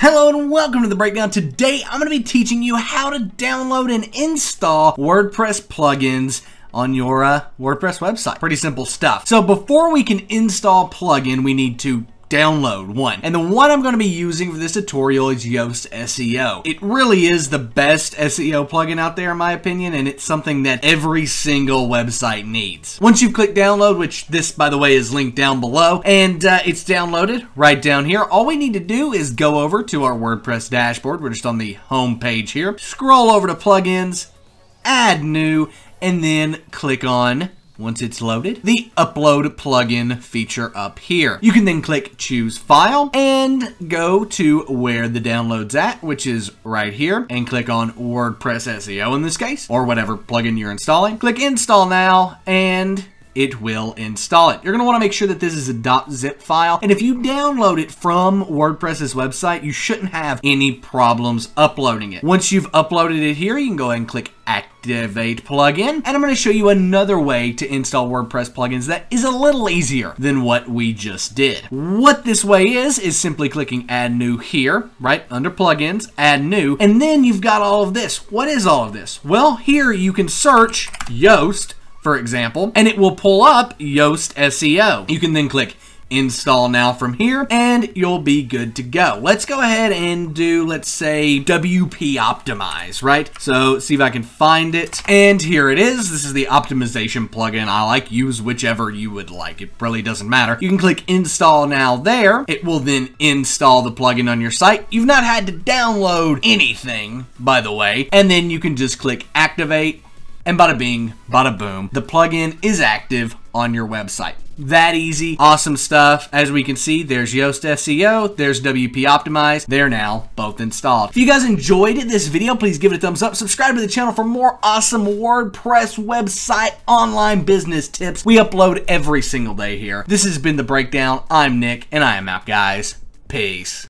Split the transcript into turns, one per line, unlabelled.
Hello and welcome to the breakdown. Today I'm going to be teaching you how to download and install WordPress plugins on your WordPress website. Pretty simple stuff. So before we can install plugin, we need to download one. And the one I'm going to be using for this tutorial is Yoast SEO. It really is the best SEO plugin out there in my opinion, and it's something that every single website needs. Once you've clicked download, which this by the way is linked down below, and it's downloaded right down here, all we need to do is go over to our WordPress dashboard. We're just on the home page here. Scroll over to plugins, add new, and then click on, once it's loaded, the upload plugin feature up here. You can then click choose file and go to where the download's at, which is right here, and click on WordPress SEO in this case, or whatever plugin you're installing. Click install now, and it will install it. You're going to want to make sure that this is a .zip file, and if you download it from WordPress's website, you shouldn't have any problems uploading it. Once you've uploaded it here, you can go ahead and click activate plugin, and I'm going to show you another way to install WordPress plugins that is a little easier than what we just did. What this way is simply clicking add new here, right under plugins, add new, and then you've got all of this. What is all of this? Well, here you can search Yoast, for example, and it will pull up Yoast SEO. You can then click install now from here, and you'll be good to go. Let's go ahead and do, let's say, WP Optimize, right? So see if I can find it, and here it is. This is the optimization plugin I like. Use whichever you would like. It really doesn't matter. You can click install now there. It will then install the plugin on your site. You've not had to download anything, by the way, and then you can just click activate, and bada bing, bada boom, the plugin is active on your website. That easy, awesome stuff. As we can see, there's Yoast SEO, there's WP Optimize. They're now both installed. If you guys enjoyed this video, please give it a thumbs up. Subscribe to the channel for more awesome WordPress website online business tips. We upload every single day here. This has been The Breakdown. I'm Nick, and I am out, guys. Peace.